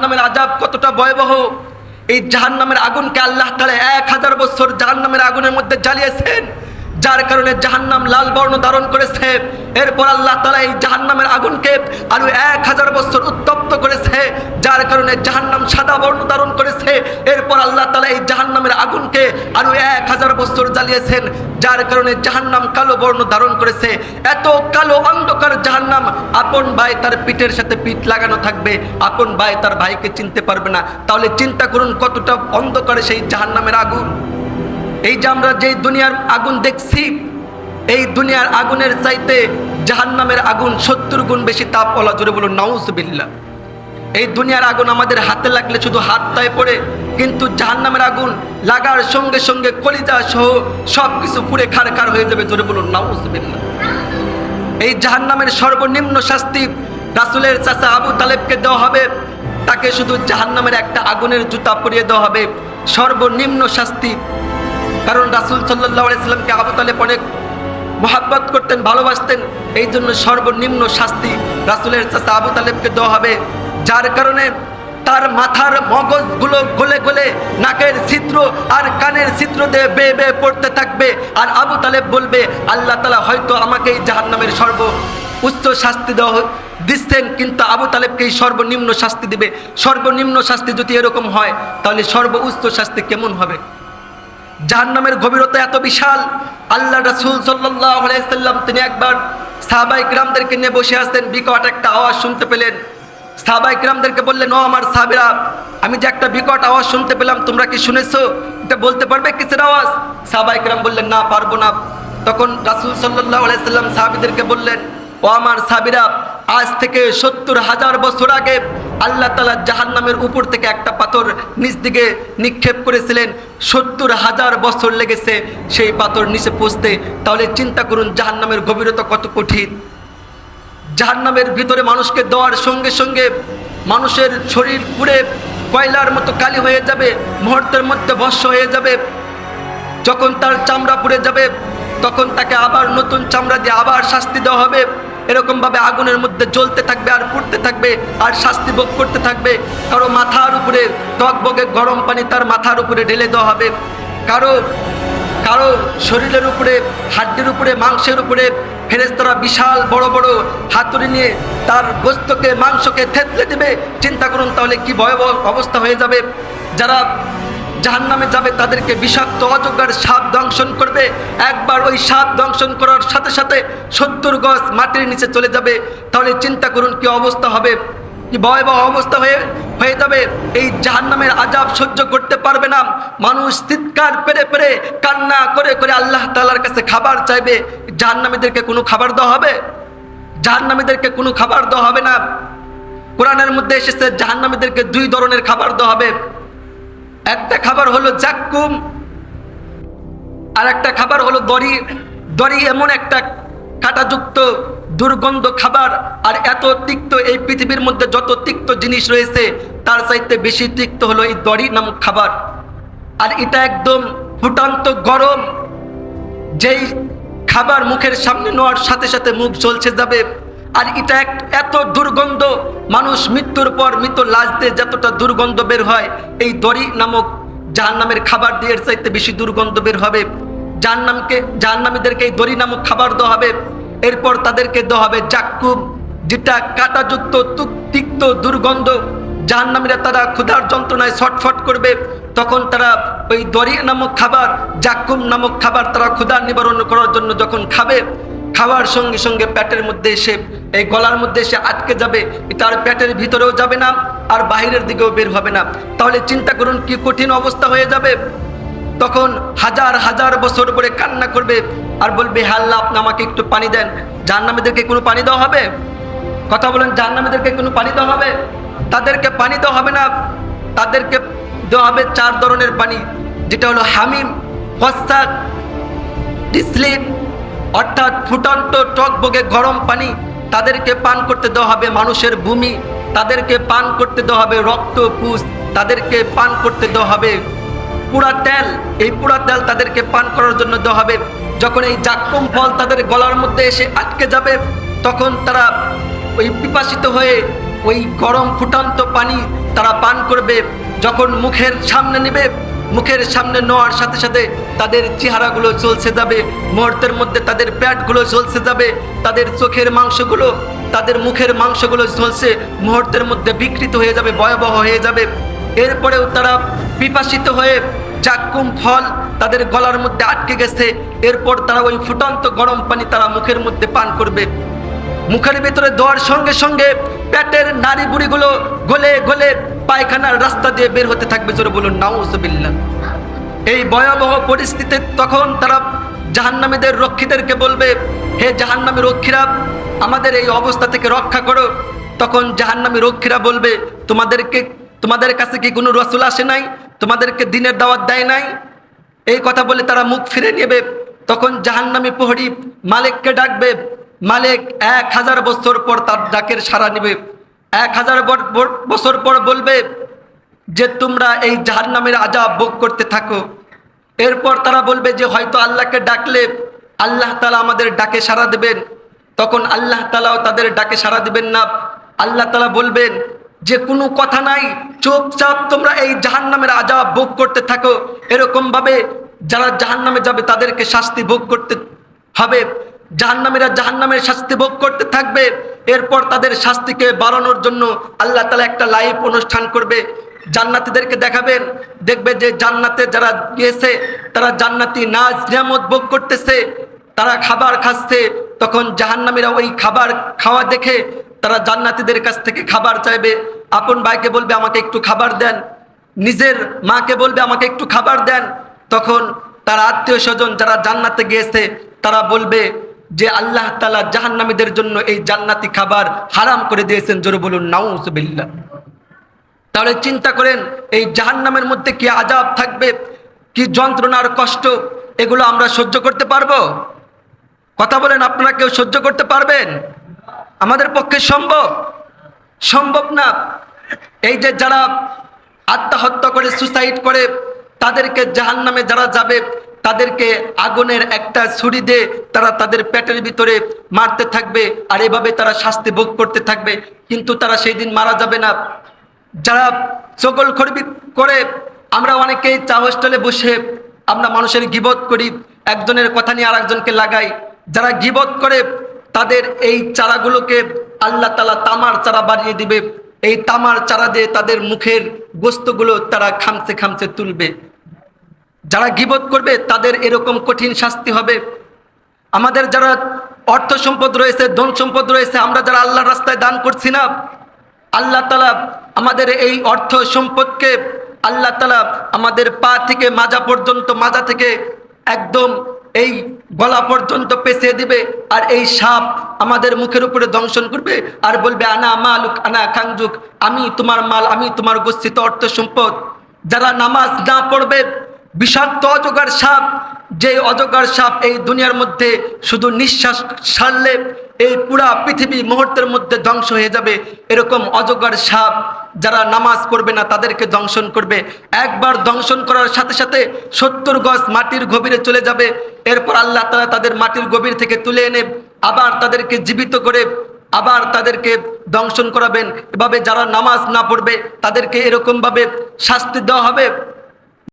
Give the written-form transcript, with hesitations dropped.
জাহান্নামের আযাব কতটা ভয়াবহ। এই জাহান্নামের আগুনকে আল্লাহ তাআলা 1000 বছর জাহান্নামের আগুনের মধ্যে জ্বালিয়েছেন, যার কারণে জাহান্নাম লাল বর্ণ ধারণ করেছে। এরপর আল্লাহ তাআলা এই জাহান্নামের আগুনকে আরো 1000 বছর উত্তপ্ত করেছে, যার কারণে জাহান্নাম সাদা বর্ণ ধারণ করেছে। এরপর আল্লাহ তাআলা এই জাহান্নামের আগুনকে আরো 1000 বছর জ্বালিয়েছেন, যার কারণে জাহান্নাম কালো বর্ণ ধারণ করেছে। এত কালো অন্ধকার জাহান্নাম, আপন ভাই তার পিঠের সাথে পিঠ লাগানো থাকবে, আপন ভাই তার ভাইকে চিনতে পারবে না। তাহলে চিন্তা করুন কতটা অন্ধকারে সেই জাহান্নামের আগুন। এই যে আমরা যে দুনিয়ার আগুন দেখছি, এই দুনিয়ার আগুনের চাইতে জাহান্নামের আগুন 70 গুণ বেশি তাপওয়ালা। জোরে বলুন নাউজুবিল্লাহ। এই দুনিয়ার আগুন আমাদের হাতে লাগলে শুধু হাতটায় পড়ে, কিন্তু জাহান্নামের আগুন লাগার সঙ্গে সঙ্গে কলিজা সহ সব কিছু পুড়ে খারখার হয়ে যাবে। জোরে বলুন নাউজুবিল্লাহ। এই জাহান্নামের সর্বনিম্ন শাস্তি রাসূলের চাচা আবু তালেবকে দেওয়া হবে। তাকে শুধু জাহান্নামের একটা আগুনের জুতা পরিয়ে দেওয়া হবে, সর্বনিম্ন শাস্তি। কারণ রাসূল সাল্লাল্লাহু আলাইহি সাল্লামকে আবু তালেব অনেক মহব্বত করতেন, ভালোবাসতেন, এই জন্য সর্বনিম্ন শাস্তি রাসূলের চাচা আবু তালেবকে দেওয়া হবে। যার কারণে তার মাথার মগজগুলো গলে গলে নাকের ছিদ্র আর কানের ছিদ্র দিয়ে বেয়ে বেয়ে পড়তে থাকবে। আর আবু তালেব বলবে, আল্লাহ তাআলা হয়তো আমাকে এই জাহান্নামের উচ্চ শাস্তি দিচ্ছেন, কিন্তু আবু তালেবকে এই সর্বনিম্ন শাস্তি দিবে। সর্বনিম্ন শাস্তি যদি এরকম হয়, তাহলে সর্বোচ্চ শাস্তি কেমন হবে? জাহান্নামের গভীরতা এত বিশাল। আল্লাহ রাসূল সাল্লাল্লাহু আলাইহি সাল্লাম তিনি একবার সাহাবায়ে কিরামদেরকে নিয়ে বসে আছেন, বিকট একটা আওয়াজ শুনতে পেলেন। সাহাবায়ে কিরামদেরকে বললেন, ও আমার সাহাবীরা, আমি যে একটা বিকট আওয়াজ শুনতে পেলাম, তোমরা কি শুনেছো? এটা বলতে পারবে কিসের আওয়াজ? সাহাবায়ে কিরাম বললেন, না, পারবো না। তখন রাসূল সাল্লাল্লাহু আলাইহি সাল্লাম সাহাবীদেরকে বললেন, ও আমার সাহাবীরা, আজ থেকে 70,000 বছর আগে আল্লাহ তাআলা জাহান্নামের উপর থেকে একটা পাথর নিচ দিকে নিক্ষেপ করেছিলেন। 70,000 বছর লেগেছে সেই পাথর নিচে পৌঁছতে। তাহলে চিন্তা করুন জাহান্নামের গভীরতা কত কঠিন। জাহান্নামের ভিতরে মানুষকে দেওয়ার সঙ্গে সঙ্গে মানুষের শরীর পুড়ে কয়লার মতো কালি হয়ে যাবে, মুহূর্তের মধ্যে ভস্ম হয়ে যাবে। যখন তার চামড়া পুড়ে যাবে, তখন তাকে আবার নতুন চামড়া দিয়ে আবার শাস্তি দেওয়া হবে। এরকমভাবে আগুনের মধ্যে জ্বলতে থাকবে আর পুড়তে থাকবে আর শাস্তি ভোগ করতে থাকবে। কারো মাথার উপরে টকবগে গরম পানি তার মাথার উপরে ঢেলে দেওয়া হবে, কারো কারো শরীরের উপরে, হাড্ডির উপরে, মাংসের উপরে ফেরেশতারা বিশাল বড় বড় হাতুড়ি নিয়ে তার গোশতকে, মাংসকে থেতলে দেবে। চিন্তা করুন তাহলে কি ভয়াবহ অবস্থা হয়ে যাবে। যারা জাহান্নামে যাবে তাদেরকে বিষাক্ত অজগর সাপ দংশন করবে। একবার ওই সাপ দংশন করার সাথে সাথে 70 গজ মাটির নিচে চলে যাবে। তাহলে চিন্তা করুন কি অবস্থা হবে, কি ভয়াবহ অবস্থা হয়ে যাবে। এই জাহান্নামের আযাব সহ্য করতে পারবে না। মানুষ চিৎকার পেরে পেরে, কান্না করে করে আল্লাহ তাআলার কাছে খাবার চাইবে। জাহান্নামীদেরকে কোনো খাবার দেওয়া হবে? জাহান্নামীদেরকে কোনো খাবার দেওয়া হবে না। কোরআনের মধ্যে এসেছে জাহান্নামীদেরকে 2 ধরনের খাবার দেওয়া হবে। একটা খাবার হলো জাক্কুম, আর একটা খাবার হলো দড়ি। দড়ি এমন একটা কাঁটাযুক্ত দুর্গন্ধ খাবার, আর এত তিক্ত, এই পৃথিবীর মধ্যে যত তিক্ত জিনিস রয়েছে তার চাইতে বেশি তিক্ত হলো এই দড়ি নামক খাবার। আর এটা একদম ফুটান্ত গরম, যেই খাবার মুখের সামনে নেওয়ার সাথে সাথে মুখ জ্বলছে যাবে। আর এটা এত দুর্গন্ধ, মানুষ মৃত্যুর পর মৃত লাশ দিয়ে যতটা দুর্গন্ধ বের হয়, এই দড়ি নামক জাহান্নামের খাবার দিয়ে এর চাইতে বেশি দুর্গন্ধ বের হবে। জাহান্নামীদেরকে এই দড়ি নামক খাবার দেওয়া হবে। এরপর তাদেরকে দেওয়া হবে জাক্কুম, যেটা কাঁটাযুক্ত তিক্ত দুর্গন্ধ। জাহান্নামীরা তারা ক্ষুধার যন্ত্রণায় ছটফট করবে, তখন তারা ওই দড়ি নামক খাবার, জাক্কুম নামক খাবার তারা ক্ষুধা নিবারণ করার জন্য যখন খাবে, খাওয়ার সঙ্গে সঙ্গে পেটের মধ্যে এসে, এই গলার মধ্যে এসে আটকে যাবে। এটা আর পেটের ভিতরেও যাবে না আর বাহিরের দিকেও বের হবে না। তাহলে চিন্তা করুন কি কঠিন অবস্থা হয়ে যাবে। তখন হাজার হাজার বছর পরে কান্না করবে আর বলবে, হে আল্লাহ, আপনি আমাকে একটু পানি দেন। জাহান্নামীদেরকে কোনো পানি দেওয়া হবে? কথা বলেন, জাহান্নামীদেরকে কোনো পানি দেওয়া হবে? তাদেরকে পানি দেওয়া হবে না। তাদেরকে দেওয়া হবে 4 ধরনের পানি, যেটা হলো হামিম, ফসসাক, ডিসলিন, অর্থাৎ ফুটন্ত টকবগে গরম পানি। তাদেরকে পান করতে দেওয়া হবে মানুষের ভূমি, তাদেরকে পান করতে দেওয়া হবে রক্ত, পুষ, তাদেরকে পান করতে দেওয়া হবে পুরা তেল। এই পুরা তেল তাদেরকে পান করার জন্য দেওয়া হবে। যখন এই জাক্কুম ফল তাদের গলার মধ্যে এসে আটকে যাবে, তখন তারা ওই পিপাসিত হয়ে ওই গরম ফুটন্ত পানি তারা পান করবে। যখন মুখের সামনে নেবে, মুখের সামনে নেওয়ার সাথে সাথে তাদের চেহারাগুলো ঝলসে যাবে, মুহূর্তের মধ্যে তাদের পেটগুলো ঝলসে যাবে, তাদের চোখের মাংসগুলো, তাদের মুখের মাংসগুলো ঝলসে মুহূর্তের মধ্যে বিকৃত হয়ে যাবে, ভয়াবহ হয়ে যাবে। এরপরেও তারা পিপাসিত হয়ে চাক্কুম ফল তাদের গলার মধ্যে আটকে গেছে, এরপর তারা ওই ফুটন্ত গরম পানি তারা মুখের মধ্যে পান করবে। মুখের ভিতরে দেওয়ার সঙ্গে সঙ্গে পেটের নাড়ি বুড়িগুলো গলে গলে পায়খানার রাস্তা দিয়ে বের হতে থাকবে। জোরে বলুন নাউজুবিল্লাহ। এই ভয়াবহ পরিস্থিতিতে তখন তারা জাহান্নামীদের রক্ষীদেরকে বলবে, হে জাহান্নামী রক্ষীরা, আমাদের এই অবস্থা থেকে রক্ষা করো। তখন জাহান্নামী রক্ষীরা বলবে, তোমাদের কাছে কি কোনো রাসূল আসে নাই? তোমাদেরকে দিনের দাওয়াত দেয় নাই? এই কথা বলে তারা মুখ ফিরে নেবে। তখন জাহান্নামী প্রহরী মালিককে ডাকবে। মালিক 1000 বছর পর তার ডাকের সাড়া নেবে। 1000 বছর পর বলবে যে তোমরা এই জাহান্নামের আযাব ভোগ করতে থাকো। এরপর তারা বলবে যে হয়তো আল্লাহকে ডাকলে আল্লাহ তাআলা আমাদের ডাকে সাড়া দেবেন। তখন আল্লাহ তাআলাও তাদের ডাকে সাড়া দিবেন না। আল্লাহ তাআলা বলবেন যে কোনো কথা নাই, চুপচাপ তোমরা এই জাহান্নামের আযাব ভোগ করতে থাকো। এরকমভাবে যারা জাহান্নামে যাবে তাদেরকে শাস্তি ভোগ করতে হবে। জাহান্নামীরা জাহান্নামের শাস্তি ভোগ করতে থাকবে। এরপর তাদের শাস্তিকে বাড়ানোর জন্য আল্লাহ তাআলা একটা লাইভ অনুষ্ঠান করবে। জান্নাতীদেরকে দেখাবেন, দেখবে যে জান্নাতে যারা গিয়েছে তারা জান্নাতি নাজ নিয়ামত ভোগ করতেছে, তারা খাবার খাচ্ছে। তখন জাহান্নামীরা ওই খাবার খাওয়া দেখে তারা জান্নাতীদের কাছ থেকে খাবার চাইবে। আপন ভাইকে বলবে আমাকে একটু খাবার দেন, নিজের মাকে বলবে আমাকে একটু খাবার দেন। তখন তার আত্মীয় স্বজন যারা জান্নাতে গিয়েছে তারা বলবে যে আল্লাহ তাআলা জাহান্নামীদের জন্য এই জান্নাতি খাবার হারাম করে দিয়েছেন। জোরে বলুন নাউজুবিল্লাহ। তাহলে চিন্তা করেন এই জাহান্নামের মধ্যে কি আযাব থাকবে, কি যন্ত্রণার কষ্ট, এগুলো আমরা সহ্য করতে পারবো? কথা বলেন, আপনারা কেউ সহ্য করতে পারবেন? আমাদের পক্ষে সম্ভব না। এই যে যারা আত্মহত্যা করে, সুসাইড করে, তাদেরকে জাহান্নামে যারা যাবে তাদেরকে আগুনের একটা ছুরি দিয়ে তারা তাদের পেটের ভিতরে মারতে থাকবে, আর এভাবে তারা শাস্তি ভোগ করতে থাকবে। কিন্তু তারা সেই দিন মারা যাবে না। যারা চগলখড়ি করে, আমরা অনেকেই চা হোস্টেলে বসে আমরা মানুষের গীবত করি, একজনের কথা নিয়ে আরেকজনকে লাগাই। যারা গীবত করে তাদের এই চারাগুলোকে আল্লাহ তাআলা তামার চারা বানিয়ে দিবে। এই তামার চারা দিয়ে তাদের মুখের গোস্তগুলো তারা খামচে খামচে তুলবে। যারা গীবত করবে তাদের এরকম কঠিন শাস্তি হবে। আমাদের যারা অর্থ সম্পদ রয়েছে, ধন সম্পদ রয়েছে, আমরা যারা আল্লাহর রাস্তায় দান করছি না, আল্লাহ তাআলা আমাদের এই অর্থ সম্পদকে আল্লাহ তাআলা আমাদের পা থেকে মাজা পর্যন্ত, মাজা থেকে একদম এই গলা পর্যন্ত পেঁচিয়ে দিবে। আর এই সাপ আমাদের মুখের উপরে দংশন করবে আর বলবে আনা মালুক আনা কানজুক, আমি তোমার মাল, আমি তোমার গচ্ছিত অর্থ সম্পদ। যারা নামাজ না পড়বে, বিষাক্ত অজগর সাপ, যে অজগর সাপ এই দুনিয়ার মধ্যে শুধু নিঃশ্বাস ছাড়লে এই পুরা পৃথিবী মুহূর্তের মধ্যে ধ্বংস হয়ে যাবে, এরকম অজগর সাপ যারা নামাজ পড়বে না তাদেরকে দংশন করবে। একবার দংশন করার সাথে সাথে 70 গজ মাটির গভীরে চলে যাবে। এরপর আল্লাহ তাআলা তাদের মাটির গভীর থেকে তুলে এনে আবার তাদেরকে জীবিত করে আবার তাদেরকে দংশন করাবেন। এভাবে যারা নামাজ না পড়বে তাদেরকে এরকমভাবে শাস্তি দেওয়া হবে।